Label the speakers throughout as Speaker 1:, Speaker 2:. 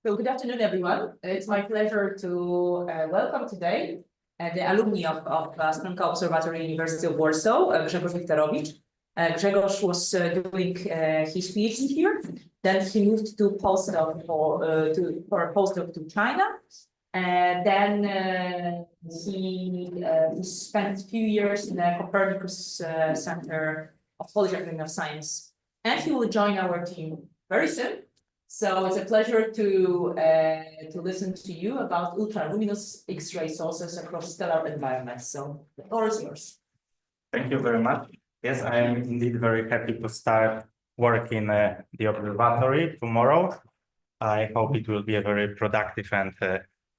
Speaker 1: So good afternoon, everyone. It's my pleasure to welcome today the alumni of Astronomical Observatory, University of Warsaw, Grzegorz Wiktorowicz. Grzegorz was doing his PhD here. Then he moved to postdoc for a postdoc to China. And then he spent a few years in the Copernicus Center of Polish Academy of Science. And he will join our team very soon. So it's a pleasure to listen to you about ultraluminous X-ray sources across stellar environments. So the floor is yours.
Speaker 2: Thank you very much. Yes, I am indeed very happy to start work in the observatory tomorrow. I hope it will be a very productive and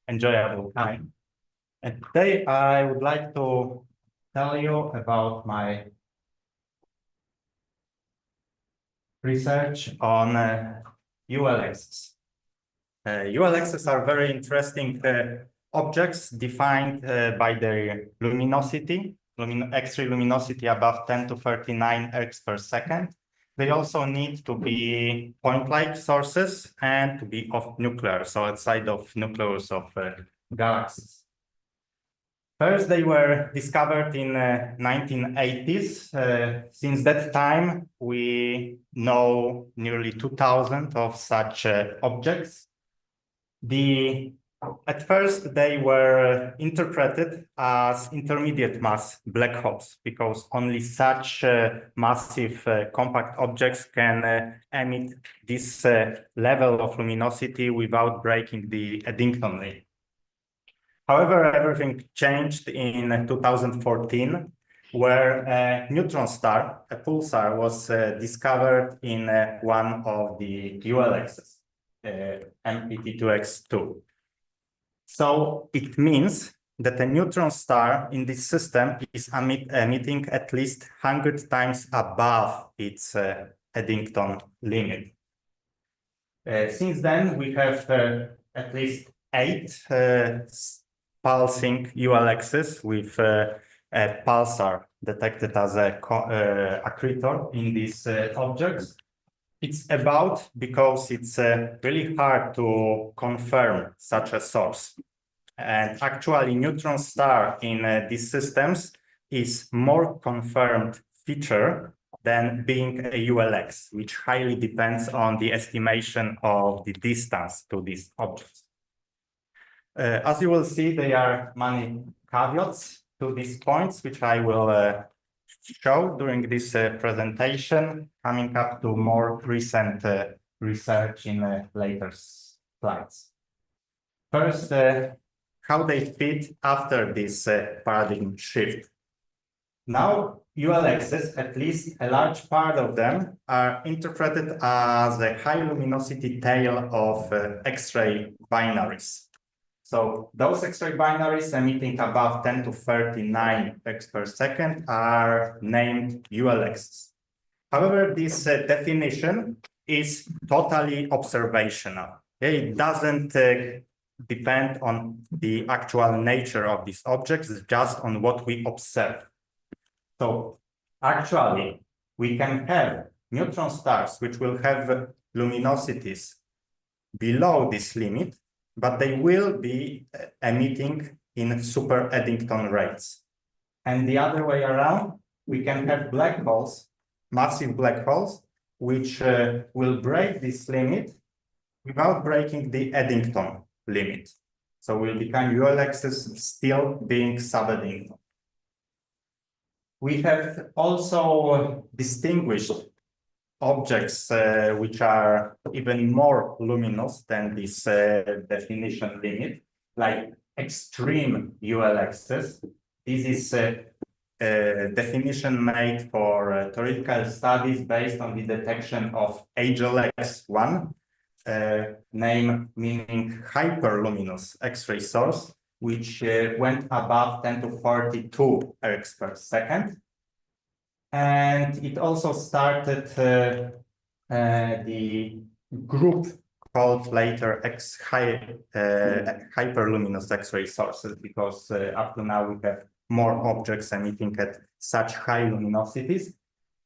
Speaker 2: enjoyable time. And today I would like to tell you about my research on ULXs. ULXs are very interesting objects defined by their luminosity, X-ray luminosity above 10 to 39 ergs per second. They also need to be point-like sources and to be off nuclear, so outside of nucleus of galaxies. First, they were discovered in 1980s. Since that time, we know nearly 2,000 of such objects. At first, they were interpreted as intermediate mass black holes because only such massive compact objects can emit this level of luminosity without breaking the Eddington layer. However, everything changed in 2014, where a neutron star, a pulsar, was discovered in one of the ULXs, MPT2X2. So it means that a neutron star in this system is emitting at least 100 times above its Eddington limit. Since then, we have at least 8 pulsing ULXs with a pulsar detected as a accretor in these objects. It's about because it's really hard to confirm such a source. And actually, neutron star in these systems is more confirmed feature than being a ULX, which highly depends on the estimation of the distance to these objects. As you will see, there are many caveats to these points, which I will show during this presentation, coming up to more recent research in later slides. First, how they fit after this paradigm shift. Now, ULXs, at least a large part of them, are interpreted as a high luminosity tail of X-ray binaries. So those X-ray binaries emitting above 10 to 39 ergs per second are named ULXs. However, this definition is totally observational. It doesn't depend on the actual nature of these objects, just on what we observe. So actually, we can have neutron stars which will have luminosities below this limit, but they will be emitting in super-Eddington rates. And the other way around, we can have black holes, massive black holes, which will break this limit without breaking the Eddington limit. So will become ULXs still being sub-Eddington. We have also distinguished objects which are even more luminous than this definition limit, like extreme ULXs. This is a definition made for theoretical studies based on the detection of HLX1, name meaning hyperluminous X-ray source, which went above 10 to 42 ergs per second. And it also started the group called later hyperluminous X-ray sources, because up to now we have more objects emitting at such high luminosities,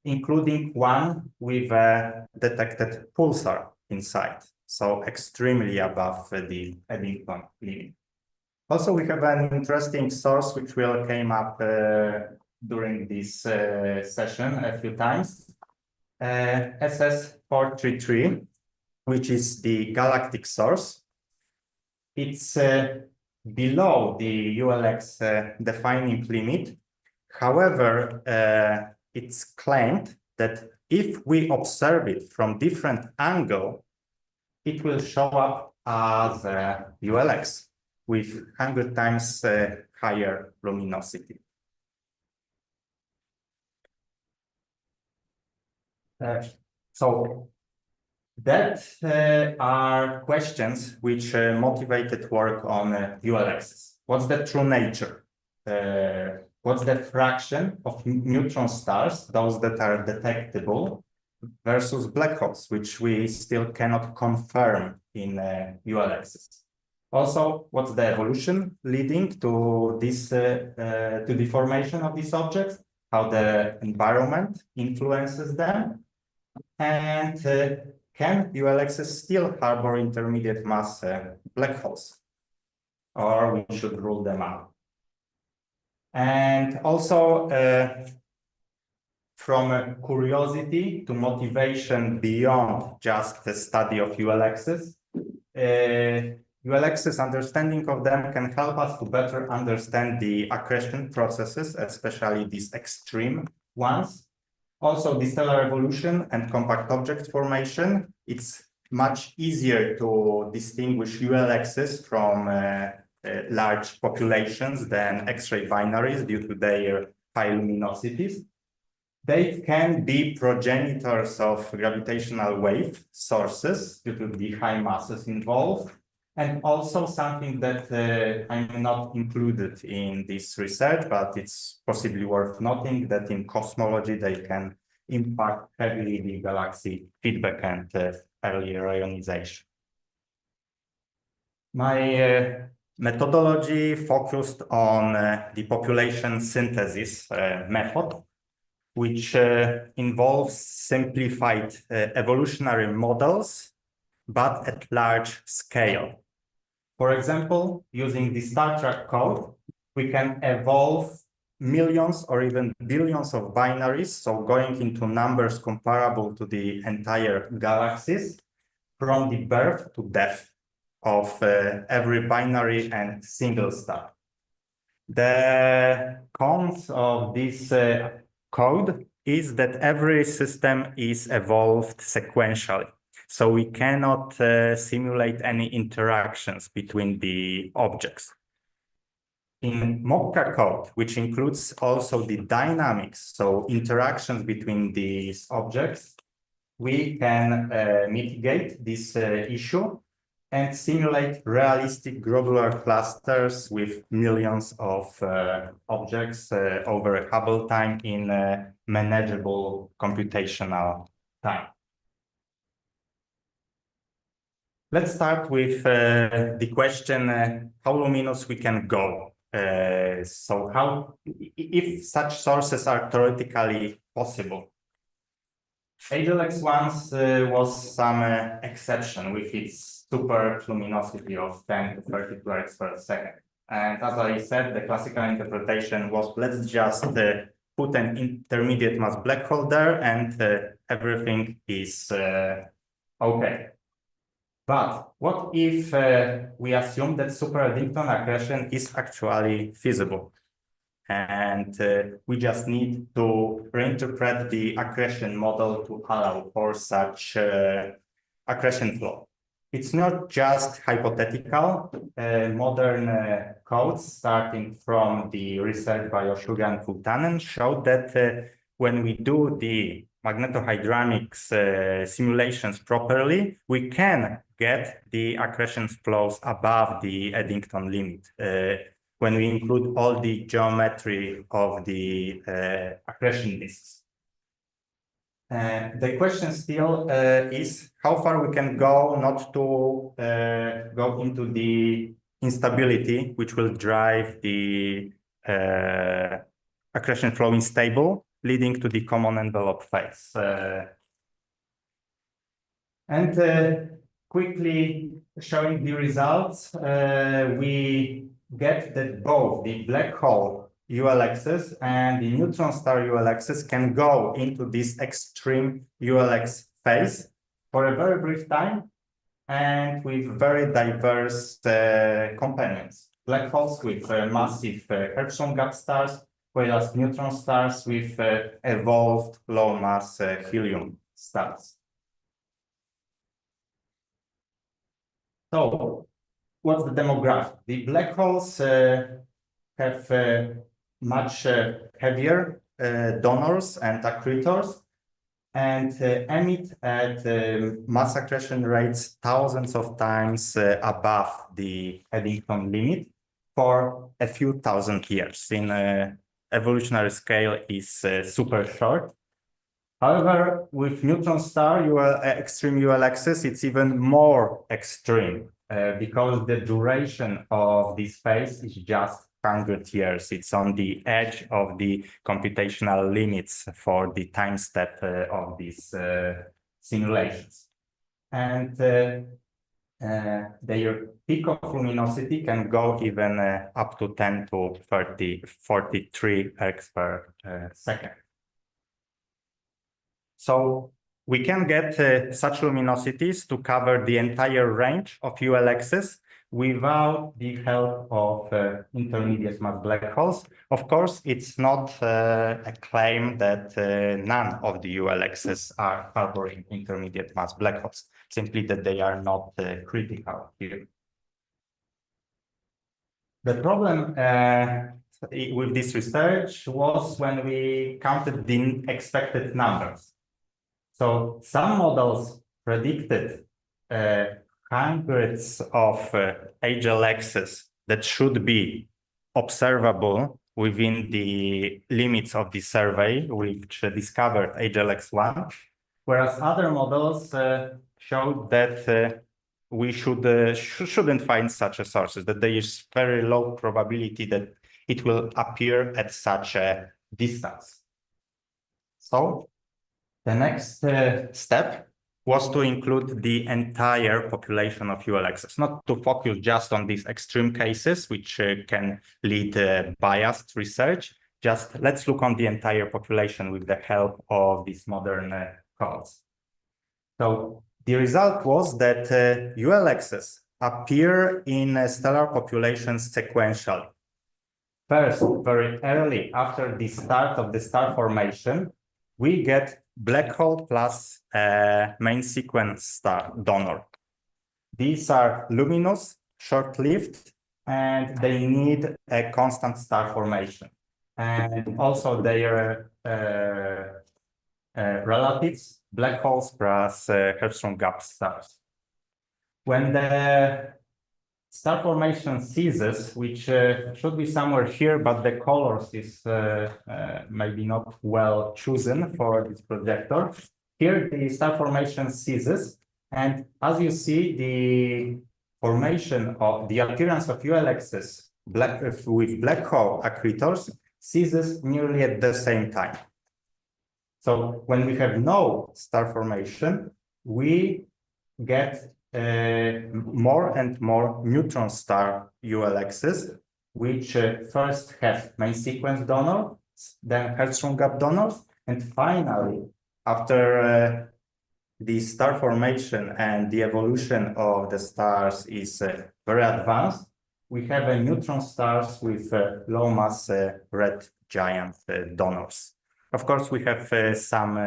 Speaker 2: including one with a detected pulsar inside, so extremely above the Eddington limit. Also, we have an interesting source which will came up during this session a few times, SS433, which is the galactic source. It's below the ULX defining limit. However, it's claimed that if we observe it from different angle, it will show up as a ULX with 100 times higher luminosity. So that are questions which motivated work on ULXs. What's the true nature? What's the fraction of neutron stars, those that are detectable, versus black holes, which we still cannot confirm in ULXs? Also, what's the evolution leading to this, to the formation of these objects? How the environment influences them? And can ULXs still harbor intermediate mass black holes? Or we should rule them out? And also, from curiosity to motivation beyond just the study of ULXs, ULXs, understanding of them can help us to better understand the accretion processes, especially these extreme ones. Also, the stellar evolution and compact object formation. It's much easier to distinguish ULXs from large populations than X-ray binaries due to their high luminosities. They can be progenitors of gravitational wave sources due to the high masses involved. And also something that I'm not included in this research, but it's possibly worth noting that in cosmology, they can impact heavily the galaxy feedback and earlier ionization. My methodology focused on the population synthesis method, which involves simplified evolutionary models, but at large scale. For example, using the Star Trek code, we can evolve millions or even billions of binaries, so going into numbers comparable to the entire galaxies, from the birth to death of every binary and single star. The cons of this code is that every system is evolved sequentially. So we cannot simulate any interactions between the objects. In Mokka code, which includes also the dynamics, so interactions between these objects, we can mitigate this issue and simulate realistic globular clusters with millions of objects over Hubble time in manageable computational time. Let's start with the question, how luminous we can go. So how, if such sources are theoretically possible. HLX1 was some exception with its super luminosity of 10 to 32 ergs per second. And as I said, the classical interpretation was, let's just put an intermediate mass black hole there and everything is okay. But what if we assume that super-Eddington accretion is actually feasible? and we just need to reinterpret the accretion model to allow for such accretion flow. It's not just hypothetical. Modern codes, starting from the research by Oshuga and Kultanen, showed that when we do the magnetohydronics simulations properly, we can get the accretion flows above the Eddington limit when we include all the geometry of the accretion disks. The question still is how far we can go not to go into the instability, which will drive the accretion flow unstable, leading to the common envelope phase. Quickly showing the results, we get that both the black hole ULXs and the neutron star ULXs can go into this extreme ULX phase for a very brief time and with very diverse companions. Black holes with massive Hertzsprung gap stars, whereas neutron stars with evolved low mass helium stars. So, what's the demographic? The black holes have much heavier donors and accretors and emit at mass accretion rates thousands of times above the Eddington limit for a few thousand years. In evolutionary scale is super short. However, with neutron star extreme ULXs, it's even more extreme because the duration of this phase is just 100 years. It's on the edge of the computational limits for the time step of these simulations. And their peak of luminosity can go even up to 10 to 30, 43 ergs per second. So we can get such luminosities to cover the entire range of ULXs without the help of intermediate mass black holes. Of course, it's not a claim that none of the ULXs are harboring intermediate mass black holes, simply that they are not critical here. The problem with this research was when we counted the expected numbers. So some models predicted hundreds of ULXs that should be observable within the limits of the survey, which discovered ULX1, whereas other models showed that we shouldn't find such a sources, that there is very low probability that it will appear at such a distance. So the next step was to include the entire population of ULXs, not to focus just on these extreme cases, which can lead biased research. Just let's look on the entire population with the help of these modern codes. So the result was that ULXs appear in stellar populations sequentially. First, very early after the start of the star formation, we get black hole plus main sequence star donor. These are luminous, short-lived, and they need a constant star formation. And also their relatives, black holes plus Hertzsprung gap stars. When the star formation ceases, which should be somewhere here, but the colors is maybe not well chosen for this projector. Here, the star formation ceases, and as you see, the formation of the appearance of ULXs with black hole accretors ceases nearly at the same time. So when we have no star formation, we get more and more neutron star ULXs, which first have main sequence donors, then Hertzsprung gap donors, and finally, after the star formation and the evolution of the stars is very advanced, we have neutron stars with low mass red giant donors. Of course, we have some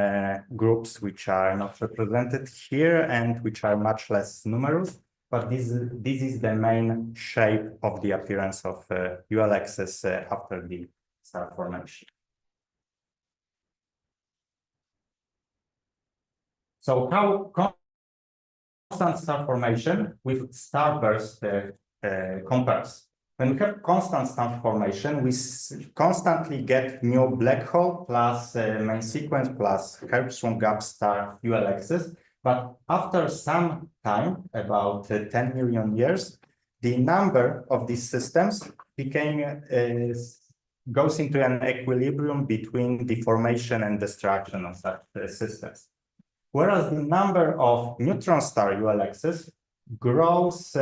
Speaker 2: groups which are not represented here and which are much less numerous, but this is the main shape of the appearance of ULXs after the star formation. So how constant star formation with starburst compares? When we have constant star formation, we constantly get new black hole plus main sequence plus Hertzsprung gap star ULXs. But after some time, about 10 million years, the number of these systems goes into an equilibrium between the formation and destruction of such systems. Whereas the number of neutron star ULXs grows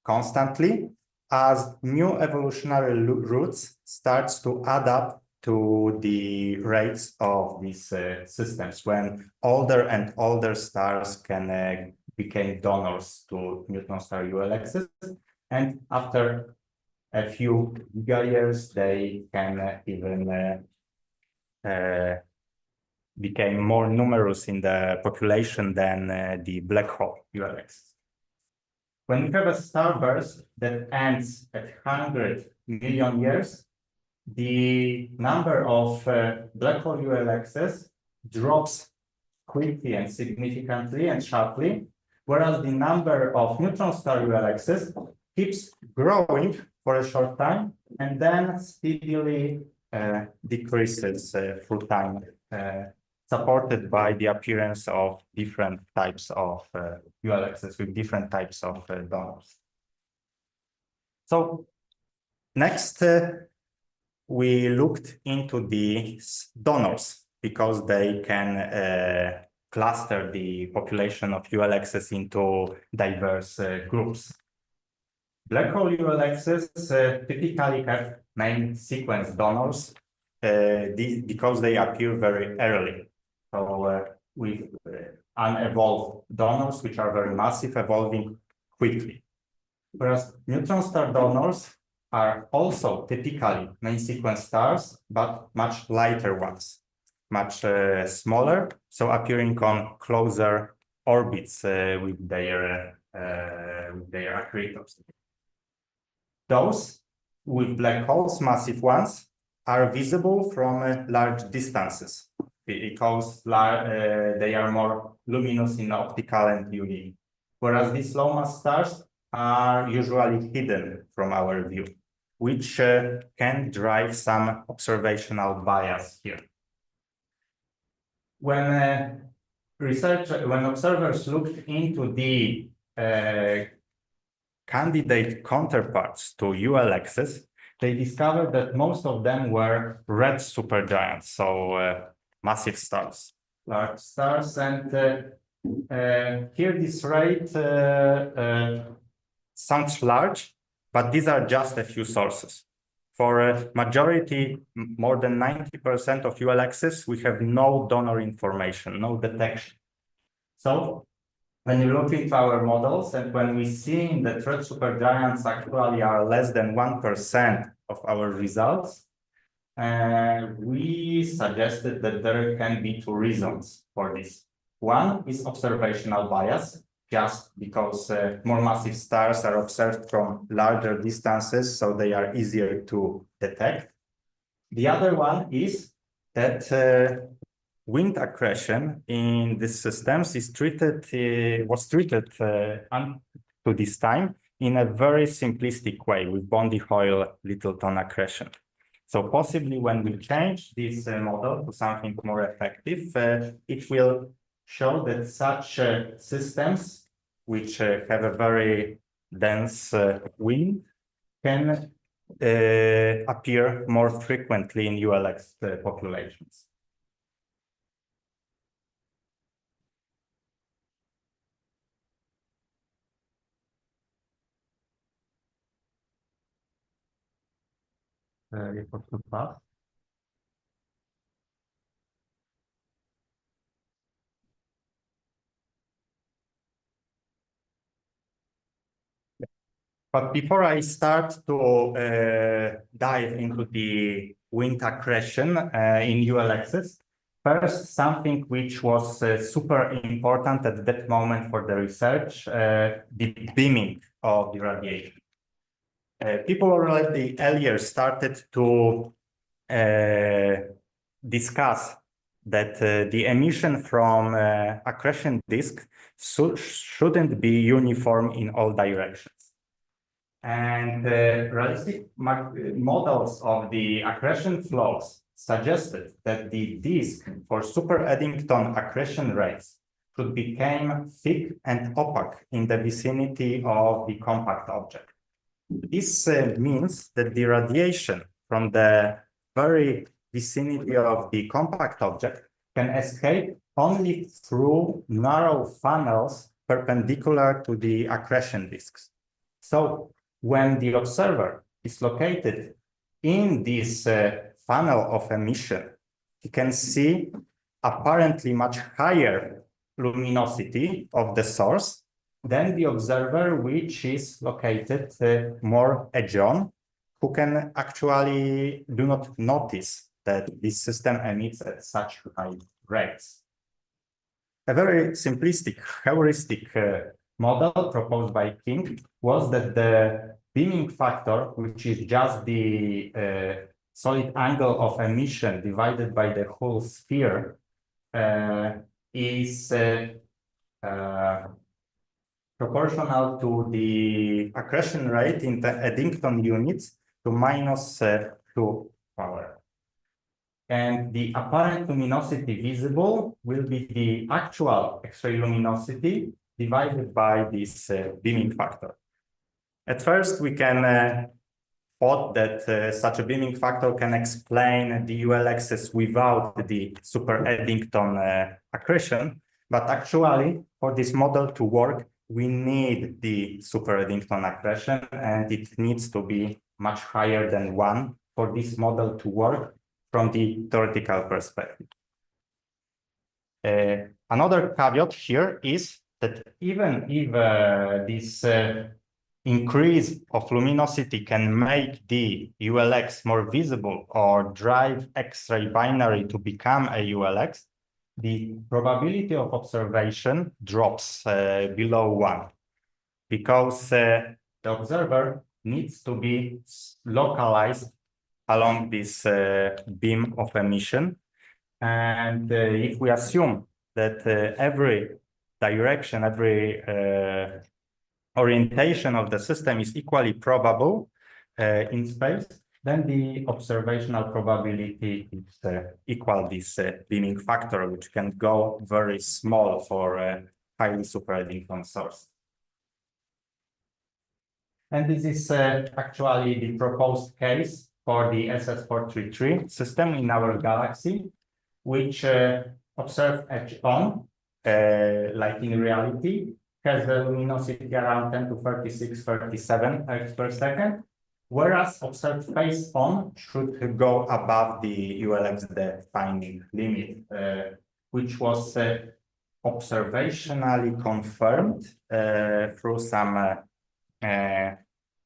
Speaker 2: constantly as new evolutionary routes starts to add up to the rates of these systems, when older and older stars can become donors to neutron star ULXs, and after a few giga-years, they can even became more numerous in the population than the black hole ULXs. When we have a starburst that ends at 100 million years, the number of black hole ULXs drops quickly and significantly and sharply, whereas the number of neutron star ULXs keeps growing for a short time and then steadily decreases through time, supported by the appearance of different types of ULXs with different types of donors. So next, we looked into the donors because they can cluster the population of ULXs into diverse groups. Black hole ULXs typically have main sequence donors because they appear very early. So with unevolved donors, which are very massive, evolving quickly. Whereas neutron star donors are also typically main sequence stars, but much lighter ones, much smaller, so appearing on closer orbits with their accretors. Those with black holes, massive ones, are visible from large distances because they are more luminous in optical and UV, whereas these low mass stars are usually hidden from our view, which can drive some observational bias here. When observers looked into the candidate counterparts to ULXs, they discovered that most of them were red supergiants, so massive stars, large stars, and here this rate sounds large, but these are just a few sources. For a majority, more than 90% of ULXs, we have no donor information, no detection. So when you look into our models and when we see that red supergiants actually are less than 1% of our results, we suggested that there can be two reasons for this. One is observational bias, just because more massive stars are observed from larger distances, so they are easier to detect. The other one is that wind accretion in these systems was treated to this time in a very simplistic way with Bondi-Hoyle-Littleton accretion. So possibly when we change this model to something more effective, it will show that such systems, which have a very dense wind, can appear more frequently in ULX populations. But before I start to dive into the wind accretion in ULXs, first, something which was super important at that moment for the research, the beaming of the radiation. People already earlier started to discuss that the emission from accretion disk shouldn't be uniform in all directions. And realistic models of the accretion flows suggested that the disk for super-Eddington accretion rates should become thick and opaque in the vicinity of the compact object. This means that the radiation from the very vicinity of the compact object can escape only through narrow funnels perpendicular to the accretion disks. So when the observer is located in this funnel of emission, he can see apparently much higher luminosity of the source than the observer which is located more edge on, who can actually do not notice that this system emits at such high rates. A very simplistic heuristic model proposed by King was that the beaming factor, which is just the solid angle of emission divided by the whole sphere, is proportional to the accretion rate in the Eddington units to -2 power. And the apparent luminosity visible will be the actual X-ray luminosity divided by this beaming factor. At first, we can thought that such a beaming factor can explain the ULXs without the super-Eddington accretion, but actually, for this model to work, we need the super-Eddington accretion, and it needs to be much higher than 1 for this model to work from the theoretical perspective. Another caveat here is that even if this increase of luminosity can make the ULX more visible or drive X-ray binary to become a ULX, the probability of observation drops below 1, because the observer needs to be localized along this beam of emission. And if we assume that every direction, every orientation of the system is equally probable in space, then the observational probability is equal this beaming factor, which can go very small for a highly super-Eddington source. And this is actually the proposed case for the SS433 system in our galaxy, which observed edge-on, like in reality, has a luminosity around 10 to 36, 37 Hz per second, whereas observed face-on should go above the ULX defining limit, which was observationally confirmed through some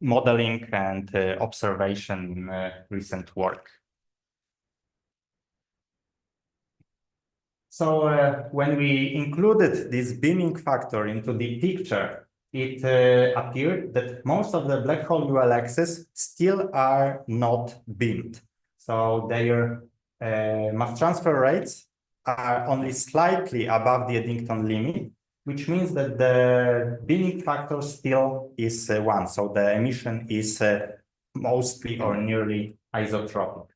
Speaker 2: modeling and observation recent work. So when we included this beaming factor into the picture, it appeared that most of the black hole ULXs still are not beamed. So their mass transfer rates are only slightly above the Eddington limit, which means that the beaming factor still is 1. So the emission is mostly or nearly isotropic.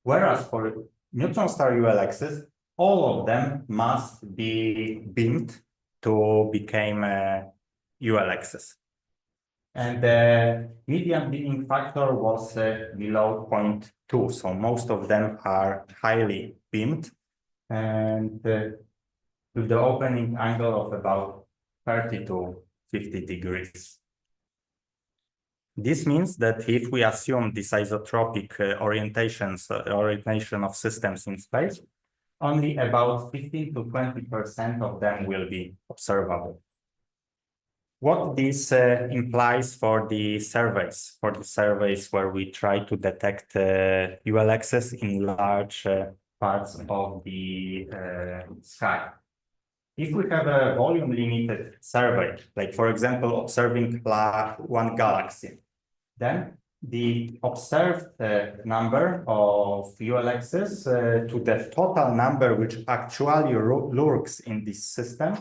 Speaker 2: Whereas for neutron star ULXs, all of them must be beamed to become ULXs. And the median beaming factor was below 0.2, so most of them are highly beamed, and with the opening angle of about 30 to 50 degrees. This means that if we assume this isotropic orientation of systems in space, only about 15 to 20% of them will be observable. what this implies for the surveys, where we try to detect ULXs in large parts of the sky. If we have a volume limited survey, like for example, observing one galaxy, then the observed number of ULXs to the total number which actually lurks in this system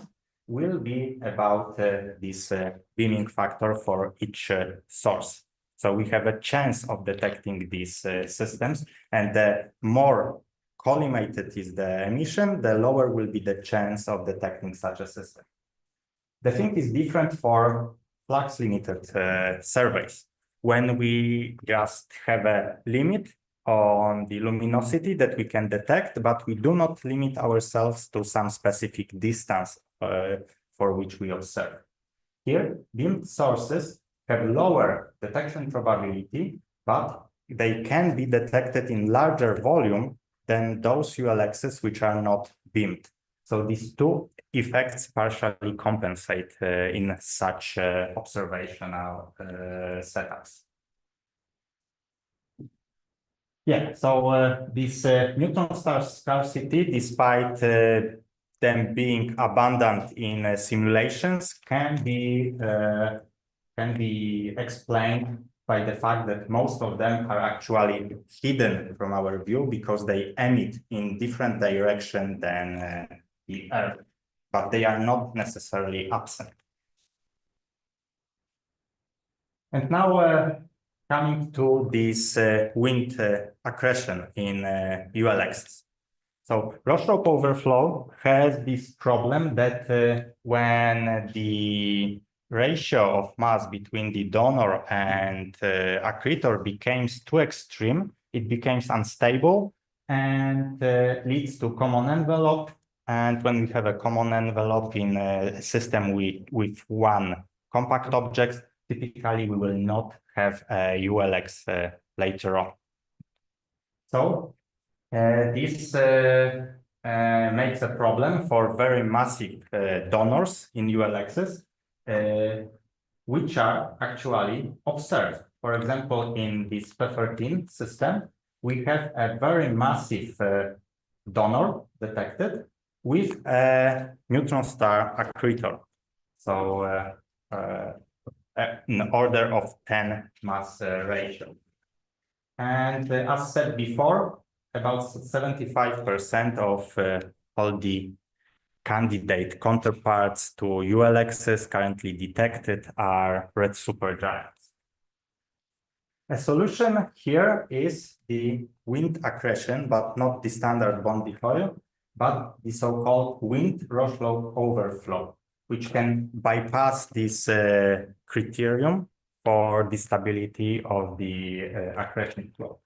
Speaker 2: will be about this beaming factor for each source. So we have a chance of detecting these systems, and the more collimated is the emission, the lower will be the chance of detecting such a system. The thing is different for flux limited surveys. When we just have a limit on the luminosity that we can detect, but we do not limit ourselves to some specific distance for which we observe. Here, beamed sources have lower detection probability, but they can be detected in larger volume than those ULXs which are not beamed. So these two effects partially compensate in such observational setups. Yeah, so this neutron star scarcity, despite them being abundant in simulations, can be explained by the fact that most of them are actually hidden from our view because they emit in different direction than the Earth, but they are not necessarily absent. And now coming to this wind accretion in ULXs. So Roslow overflow has this problem that when the ratio of mass between the donor and accretor becomes too extreme, it becomes unstable and leads to common envelope. And when we have a common envelope in a system with one compact object, typically we will not have a ULX later on. So this makes a problem for very massive donors in ULXs, which are actually observed. For example, in this P13 system, we have a very massive donor detected with a neutron star accretor. So in order of 10 mass ratio. And as said before, about 75% of all the candidate counterparts to ULXs currently detected are red supergiants. A solution here is the wind accretion, but not the standard Bondi coil, but the so-called wind Roslow overflow, which can bypass this criterion for the stability of the accretion flow.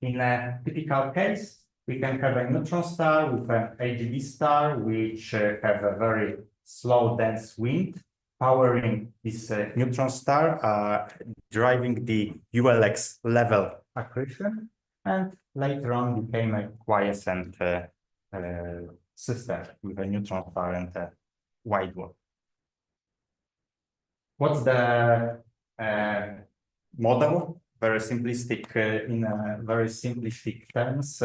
Speaker 2: In a typical case, we can have a neutron star with an AGB star, which have a very slow, dense wind, powering this neutron star, driving the ULX level accretion, and later on became a quiescent system with a neutron star and a wide one. What's the model? Very simplistic, in very simplistic terms.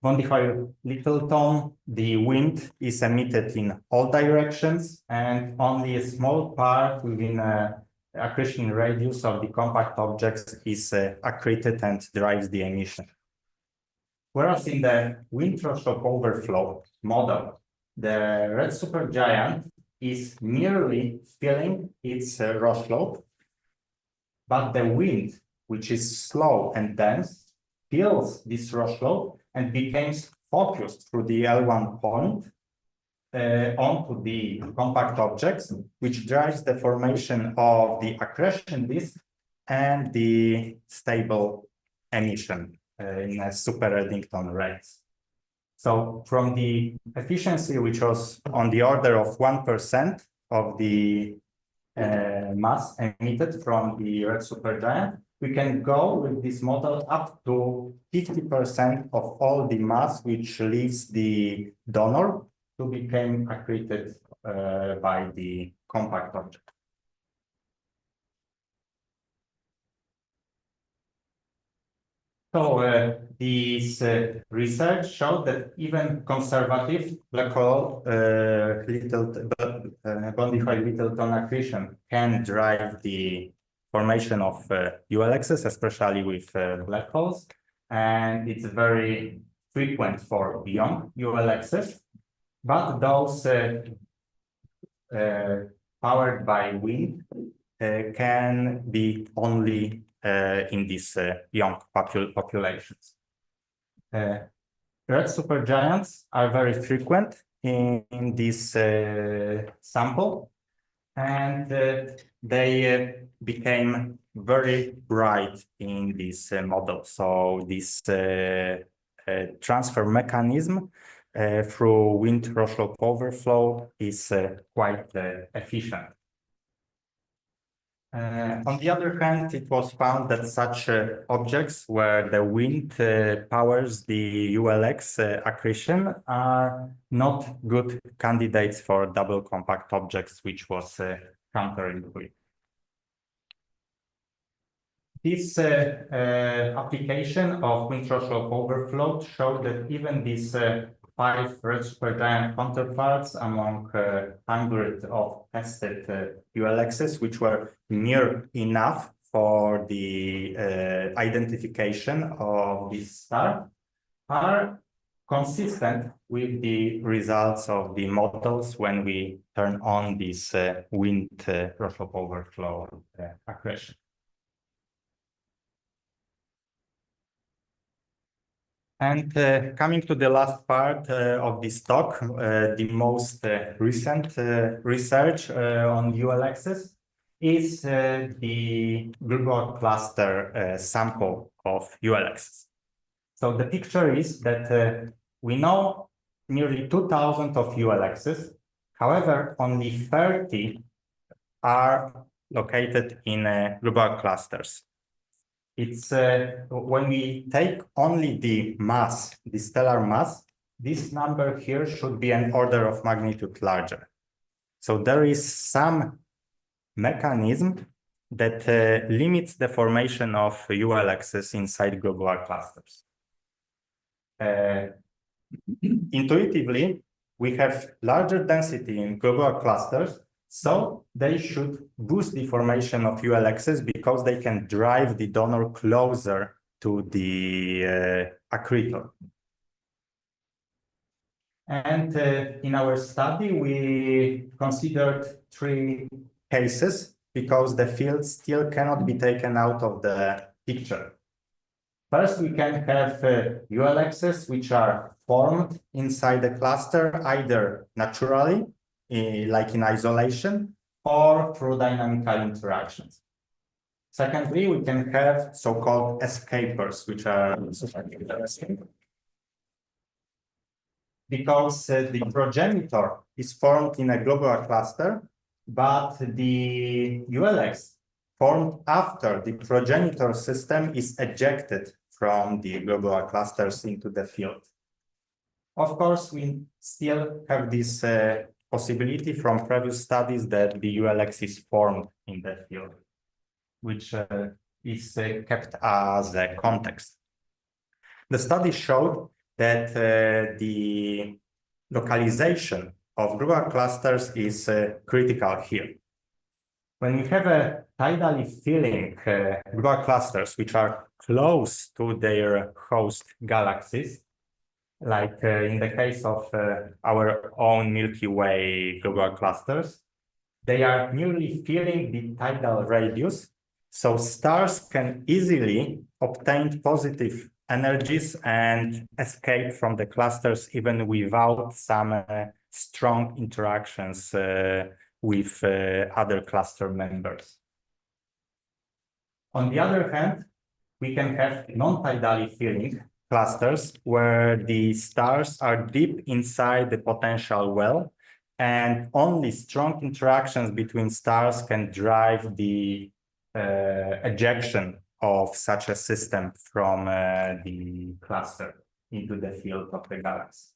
Speaker 2: Bondi-Hoyle Littleton, the wind is emitted in all directions, and only a small part within accretion radius of the compact objects is accreted and drives the emission. Whereas in the wind Roslow overflow model, the red supergiant is merely filling its Roslow, but the wind, which is slow and dense, fills this Roslow and becomes focused through the L1 point onto the compact objects, which drives the formation of the accretion disk and the stable emission in a super-Eddington rates. So from the efficiency, which was on the order of 1% of the mass emitted from the red supergiant, we can go with this model up to 50% of all the mass which leaves the donor to become accreted by the compact object. So this research showed that even conservative black hole Littleton accretion can drive the formation of ULXs, especially with black holes, and it's very frequent for young ULXs. But those powered by wind can be only in these young populations. Red supergiants are very frequent in this sample, and they became very bright in this model. So this transfer mechanism through wind-Roslow overflow is quite efficient. On the other hand, it was found that such objects where the wind powers the ULX accretion are not good candidates for double compact objects, which was counterintuitive. This application of wind-Roslow overflow showed that even these 5 red supergiant counterparts among hundreds of tested ULXs, which were near enough for the identification of this star, are consistent with the results of the models when we turn on this wind-Roslow overflow accretion. And coming to the last part of this talk, the most recent research on ULXs is the global cluster sample of ULXs. So the picture is that we know nearly 2,000 of ULXs. However, only 30 are located in global clusters. It's when we take only the mass, the stellar mass, this number here should be an order of magnitude larger. So there is some mechanism that limits the formation of ULXs inside global clusters. Intuitively, we have larger density in global clusters, so they should boost the formation of ULXs because they can drive the donor closer to the accretor. And in our study, we considered 3 cases because the field still cannot be taken out of the picture. First, we can have ULXs which are formed inside the cluster either naturally, like in isolation, or through dynamical interactions. Secondly, we can have so-called escapers, which are because the progenitor is formed in a global cluster, but the ULX formed after the progenitor system is ejected from the global clusters into the field. Of course, we still have this possibility from previous studies that the ULX is formed in the field, which is kept as a context. The study showed that the localization of global clusters is critical here. When we have a tidally filling global clusters which are close to their host galaxies, like in the case of our own Milky Way global clusters, they are nearly filling the tidal radius, so stars can easily obtain positive energies and escape from the clusters even without some strong interactions with other cluster members. On the other hand, we can have non-tidally filling clusters where the stars are deep inside the potential well, and only strong interactions between stars can drive the ejection of such a system from the cluster into the field of the galaxy.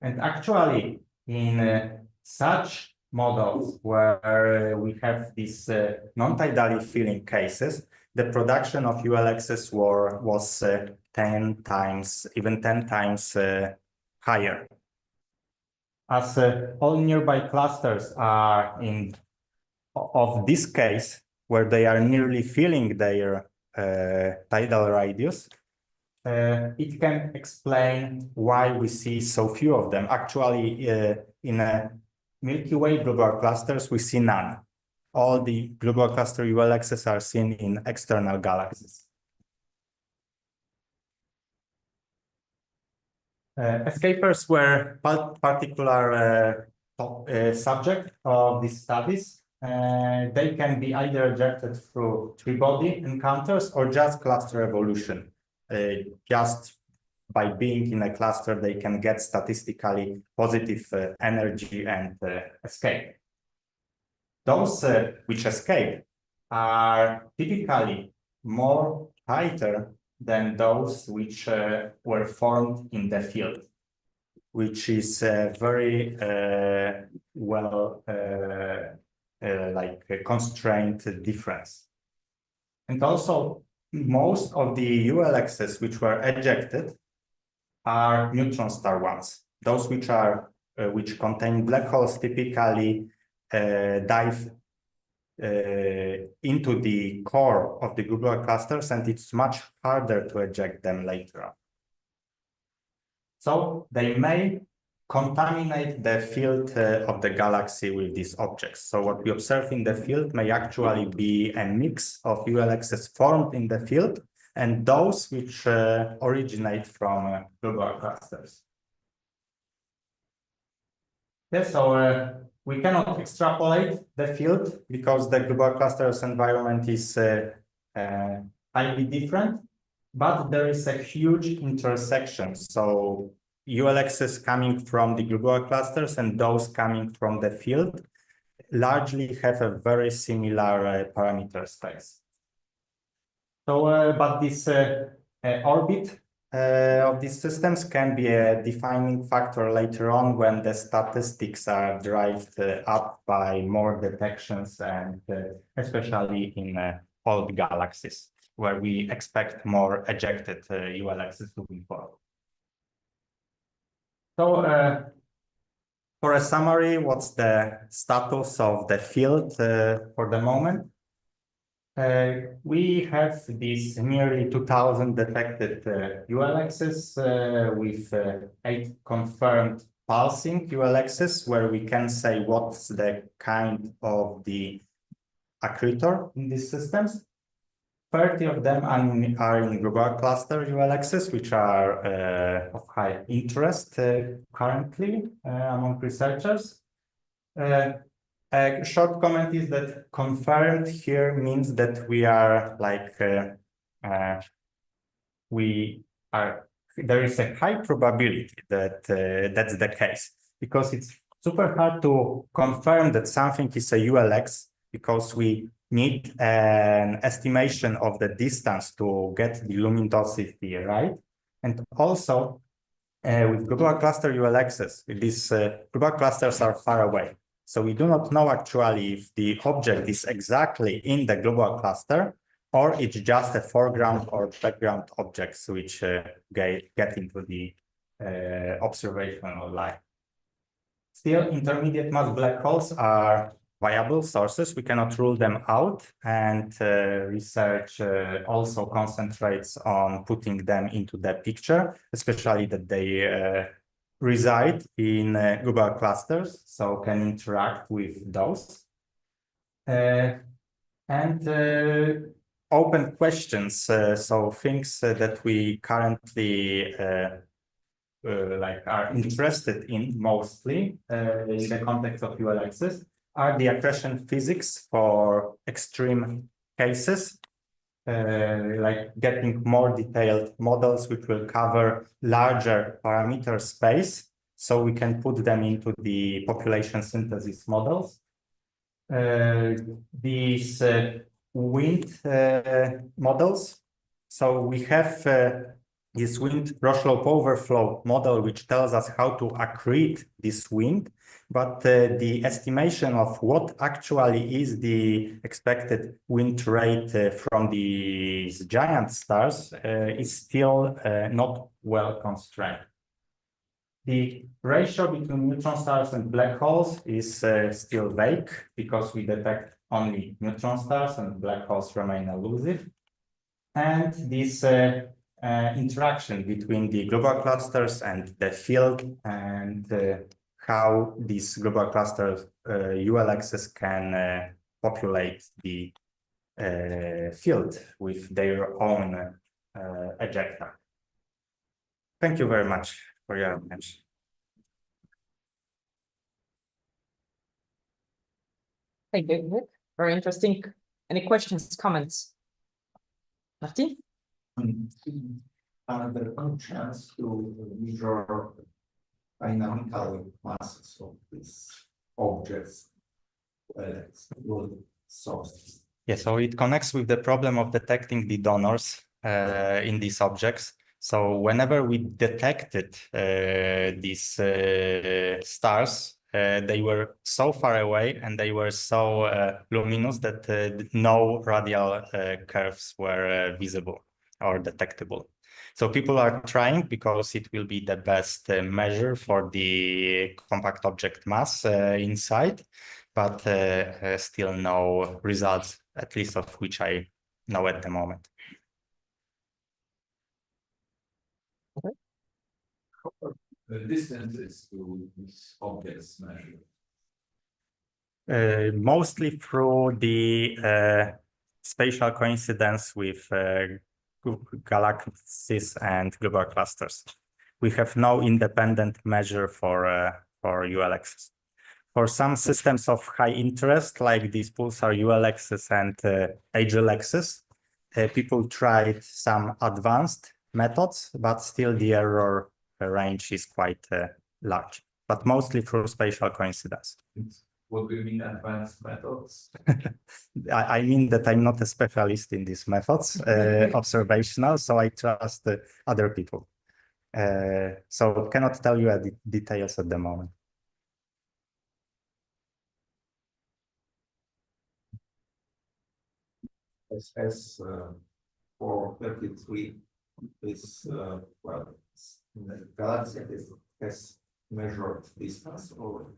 Speaker 2: And actually, in such models where we have these non-tidally filling cases, the production of ULXs was 10 times, even 10 times higher. As all nearby clusters are of this case, where they are nearly filling their tidal radius, it can explain why we see so few of them. Actually, in a Milky Way globular clusters, we see none. All the globular cluster ULXs are seen in external galaxies. Escapers were particular subject of these studies. They can be either ejected through three-body encounters or just cluster evolution. Just by being in a cluster, they can get statistically positive energy and escape. Those which escape are typically more tighter than those which were formed in the field, which is very well like a constrained difference. And also, most of the ULXs which were ejected are neutron star ones. Those which are which contain black holes typically dive into the core of the globular clusters, and it's much harder to eject them later on. So they may contaminate the field of the galaxy with these objects. So what we observe in the field may actually be a mix of ULXs formed in the field and those which originate from globular clusters. Yes, so we cannot extrapolate the field because the globular clusters environment is highly different, but there is a huge intersection. So ULXs coming from the globular clusters and those coming from the field largely have a very similar parameter space. So, but this orbit of these systems can be a defining factor later on when the statistics are derived up by more detections, and especially in old galaxies where we expect more ejected ULXs to be formed. So for a summary, what's the status of the field for the moment? We have these nearly 2,000 detected ULXs with 8 confirmed pulsing ULXs, where we can say what's the kind of the accretor in these systems. 30 of them are in globular cluster ULXs, which are of high interest currently among researchers. A short comment is that confirmed here means that we are like, there is a high probability that that's the case, because it's super hard to confirm that something is a ULX, because we need an estimation of the distance to get the luminosity, right? And also with globular cluster ULXs, these globular clusters are far away. So we do not know actually if the object is exactly in the globular cluster or it's just a foreground or background objects which get into the observational light. Still, intermediate mass black holes are viable sources. We cannot rule them out, and research also concentrates on putting them into the picture, especially that they reside in globular clusters, so can interact with those. And open questions, so things that we currently are interested in mostly in the context of ULXs are the accretion physics for extreme cases, like getting more detailed models which will cover larger parameter space, so we can put them into the population synthesis models. These wind models, so we have this wind Rochlop overflow model, which tells us how to accrete this wind, but the estimation of what actually is the expected wind rate from these giant stars is still not well constrained. The ratio between neutron stars and black holes is still vague because we detect only neutron stars and black holes remain elusive. And this interaction between the global clusters and the field and how these global clusters ULXs can populate the field with their own ejecta. Thank you very much for your attention.
Speaker 1: Thank you, Nick. Very interesting. Any questions, comments? Martin?
Speaker 3: Are there any chance to measure dynamical masses of these objects with sources?
Speaker 2: Yeah, so it connects with the problem of detecting the donors in these objects. So whenever we detected these stars, they were so far away and they were so luminous that no radial curves were visible or detectable. So people are trying because it will be the best measure for the compact object mass inside, but still no results, at least of which I know at the moment.
Speaker 3: The distances to these objects measured?
Speaker 2: Mostly through the spatial coincidence with galaxies and global clusters. We have no independent measure for ULXs. For some systems of high interest, like these pulsar ULXs and HLXs, people tried some advanced methods, but still the error range is quite large, but mostly through spatial coincidence.
Speaker 3: What do you mean advanced methods?
Speaker 2: I mean that I'm not a specialist in these methods, observational, so I trust other people. So cannot tell you the details at the moment.
Speaker 3: SS 433 is well, the galaxy has measured distance, or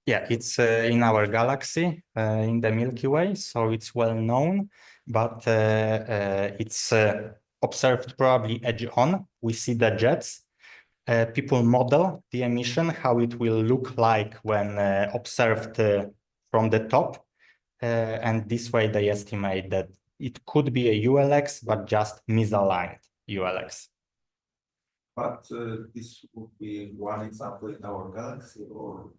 Speaker 2: yeah, it's in our galaxy in the Milky Way, so it's well known, but it's observed probably edge on. We see the jets. People model the emission, how it will look like when observed from the top, and this way they estimate that it could be a ULX, but just misaligned ULX.
Speaker 3: but this would be one example in our galaxy, or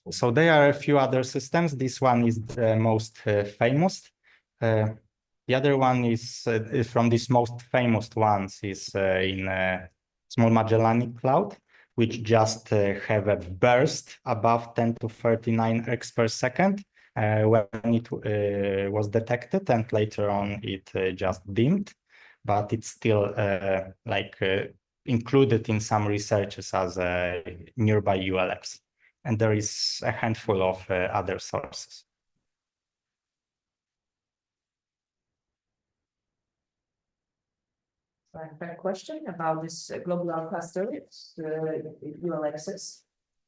Speaker 2: so there are a few other systems. This one is the most famous. The other one is from these most famous ones is in Small Magellanic Cloud, which just have a burst above 10 to 39 X per second when it was detected, and later on it just dimmed, but it's still included in some researches as a nearby ULX. And there is a handful of other sources.
Speaker 1: I have a question about this global cluster, ULXs.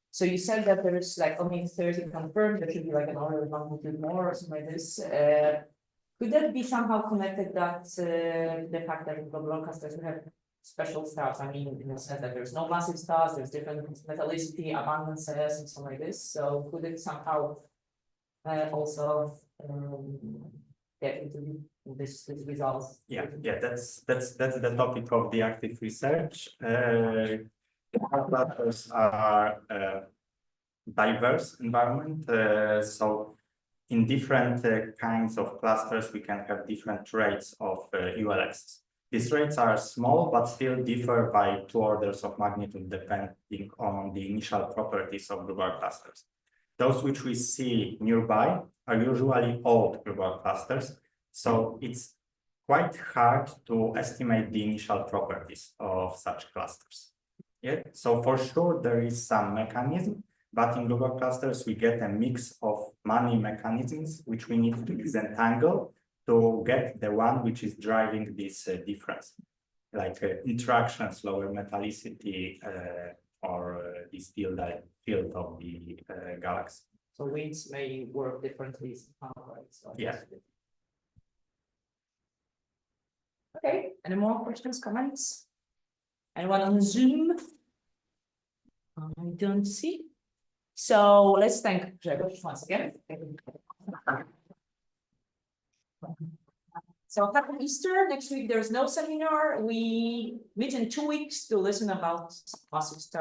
Speaker 1: So you said that there is like only 30 confirmed, there should be like an order of magnitude more or something like this. Could that be somehow connected that the fact that global clusters have special stars? I mean, in the sense that there's no massive stars, there's different metallicity, abundances, and something like this. So could it somehow also get into this results?
Speaker 2: Yeah, that's the topic of the active research. Clusters are diverse environment, so in different kinds of clusters we can have different rates of ULXs. These rates are small, but still differ by 2 orders of magnitude depending on the initial properties of global clusters. Those which we see nearby are usually old global clusters, so it's quite hard to estimate the initial properties of such clusters. Yeah, so for sure there is some mechanism, but in global clusters we get a mix of many mechanisms which we need to disentangle to get the one which is driving this difference, like interactions, lower metallicity, or this field of the galaxy.
Speaker 1: So winds may work differently somehow, right? So
Speaker 2: Yeah.
Speaker 1: Okay, any more questions, comments? Anyone on Zoom? I don't see. So let's thank Grzegorz once again. So happy Easter. Next week there's no seminar. We meet in 2 weeks to listen about massive stuff.